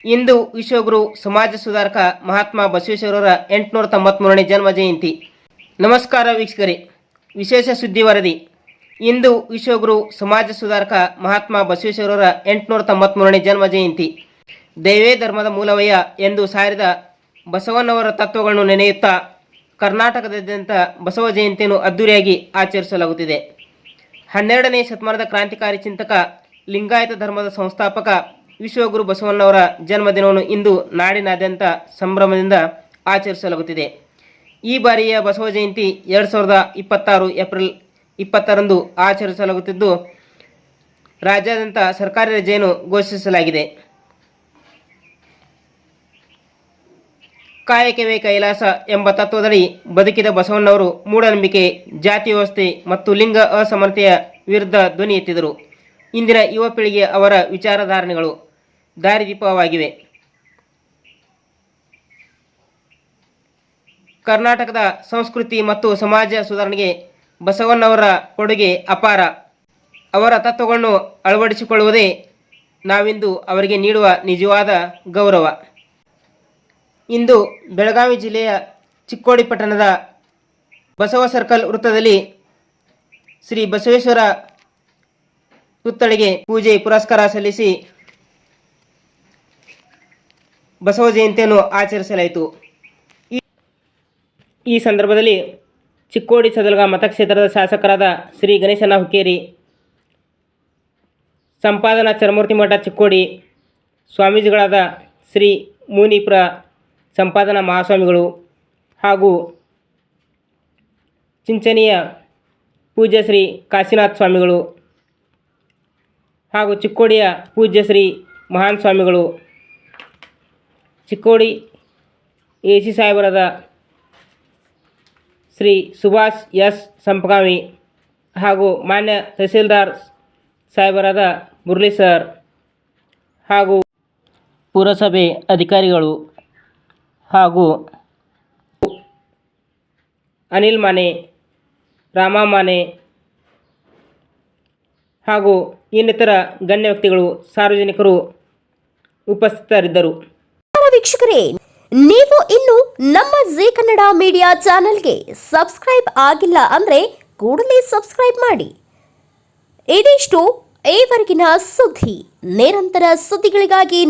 ಇಂದು ವಿಶ್ವಗುರು ಸಮಾಜ ಸುಧಾರಕ ಮಹಾತ್ಮ ಬಸವೇಶ್ವರರ 893ನೇ ಜನ್ಮ ಜಯಂತಿ. ನಮಸ್ಕಾರ ವೀಕ್ಷಕರೇ, ವಿಶೇಷ ಸುದ್ದಿ ವರದಿ. ಇಂದು ವಿಶ್ವಗುರು ಸಮಾಜ ಸುಧಾರಕ ಮಹಾತ್ಮ ಬಸವೇಶ್ವರರ 893ನೇ ಜನ್ಮ ಜಯಂತಿ. ದೈವೇ ಧರ್ಮದ ಮೂಲವಯ್ಯ ಎಂದು ಸಾರಿದ ಬಸವಣ್ಣವರ ತತ್ವಗಳನ್ನು ನೆನೆಯುತ್ತಾ ಕರ್ನಾಟಕದಾದ್ಯಂತ ಬಸವ ಜಯಂತಿಯನ್ನು ಅದ್ದೂರಿಯಾಗಿ ಆಚರಿಸಲಾಗುತ್ತಿದೆ. 12ನೇ ಶತಮಾನದ ಕ್ರಾಂತಿಕಾರಿ ಚಿಂತಕ, ಲಿಂಗಾಯತ ಧರ್ಮದ ಸಂಸ್ಥಾಪಕ ವಿಶ್ವಗುರು ಬಸವಣ್ಣವರ ಜನ್ಮದಿನವನ್ನು ಇಂದು ನಾಡಿನಾದ್ಯಂತ ಸಂಭ್ರಮದಿಂದ ಆಚರಿಸಲಾಗುತ್ತಿದೆ. ಈ ಬಾರಿಯ ಬಸವ ಜಯಂತಿ 2026 ಏಪ್ರಿಲ್ 20ರಂದು ಆಚರಿಸಲಾಗುತ್ತಿದ್ದು, ರಾಜ್ಯಾದ್ಯಂತ ಸರ್ಕಾರಿ ರಜೆಯನ್ನು ಘೋಷಿಸಲಾಗಿದೆ. ಕಾಯಕವೇ ಕೈಲಾಸ ಎಂಬ ತತ್ವದಡಿ ಬದುಕಿದ ಬಸವಣ್ಣವರು ಮೂಢನಂಬಿಕೆ, ಜಾತಿ ವ್ಯವಸ್ಥೆ ಮತ್ತು ಲಿಂಗ ಅಸಮಾನತೆಯ ವಿರುದ್ಧ ಧ್ವನಿ ಎತ್ತಿದರು. ಇಂದಿನ ಯುವ ಪೀಳಿಗೆ ಅವರ ವಿಚಾರಧಾರಣೆಗಳು ದಾರಿದೀಪವಾಗಿವೆ. ಕರ್ನಾಟಕದ ಸಂಸ್ಕೃತಿ ಮತ್ತು ಸಮಾಜ ಸುಧಾರಣೆಗೆ ಬಸವಣ್ಣವರ ಕೊಡುಗೆ ಅಪಾರ. ಅವರ ತತ್ವಗಳನ್ನು ಅಳವಡಿಸಿಕೊಳ್ಳುವುದೇ ನಾವಿಂದು ಅವರಿಗೆ ನೀಡುವ ನಿಜವಾದ ಗೌರವ. ಇಂದು ಬೆಳಗಾವಿ ಜಿಲ್ಲೆಯ ಚಿಕ್ಕೋಡಿ ಪಟ್ಟಣದ ಬಸವ ಸರ್ಕಲ್ ವೃತ್ತದಲ್ಲಿ ಶ್ರೀ ಬಸವೇಶ್ವರ ಪುತ್ಥಳಿಗೆ ಪೂಜೆ ಪುರಸ್ಕಾರ ಸಲ್ಲಿಸಿ ಬಸವ ಜಯಂತಿಯನ್ನು ಆಚರಿಸಲಾಯಿತು. ಈ ಸಂದರ್ಭದಲ್ಲಿ ಚಿಕ್ಕೋಡಿ ಸದಲಗ ಮತಕ್ಷೇತ್ರದ ಶಾಸಕರಾದ ಶ್ರೀ ಗಣೇಶನ ಹುಕ್ಕೇರಿ, ಸಂಪಾದನಾ ಚರಮೂರ್ತಿ ಮಠ ಚಿಕ್ಕೋಡಿ, ಸ್ವಾಮೀಜಿಗಳಾದ ಶ್ರೀ ಮುನೀಪುರ ಸಂಪಾದನಾ ಮಹಾಸ್ವಾಮಿಗಳು ಹಾಗೂ ಚಿಂಚಣಿಯ ಪೂಜ್ಯ ಶ್ರೀ ಕಾಶಿನಾಥ ಸ್ವಾಮಿಗಳು ಹಾಗೂ ಚಿಕ್ಕೋಡಿಯ ಪೂಜ್ಯ ಶ್ರೀ ಮಹಾನ್ ಸ್ವಾಮಿಗಳು, ಚಿಕ್ಕೋಡಿ ಎಸಿ ಸಾಹೇಬರಾದ ಶ್ರೀ ಸುಭಾಷ್ ಎಸ್ ಸಂಪಗಾಮಿ ಹಾಗೂ ಮಾನ್ಯ ತಹಸೀಲ್ದಾರ್ ಸಾಹೇಬರಾದ ಮುರಳಿ ಸರ್ ಹಾಗೂ ಪುರಸಭೆ ಅಧಿಕಾರಿಗಳು ಹಾಗೂ ಅನಿಲ್ ಮಾನೆ, ರಾಮ ಮಾನೆ ಹಾಗೂ ಇನ್ನಿತರ ಗಣ್ಯ ವ್ಯಕ್ತಿಗಳು, ಸಾರ್ವಜನಿಕರು ಉಪಸ್ಥಿತರಿದ್ದರು. ವೀಕ್ಷಕರೇ, ನೀವು ಇನ್ನು ನಮ್ಮ ಜೀ ಕನ್ನಡ ಮೀಡಿಯಾ ಚಾನೆಲ್ಗೆ ಸಬ್ಸ್ಕ್ರೈಬ್ ಆಗಿಲ್ಲ ಅಂದ್ರೆ ಕೂಡಲೇ ಸಬ್ಸ್ಕ್ರೈಬ್ ಮಾಡಿ. ಇದಿಷ್ಟು ಈವರೆಗಿನ ಸುದ್ದಿ. ನಿರಂತರ ಸುದ್ದಿಗಳಿಗಾಗಿ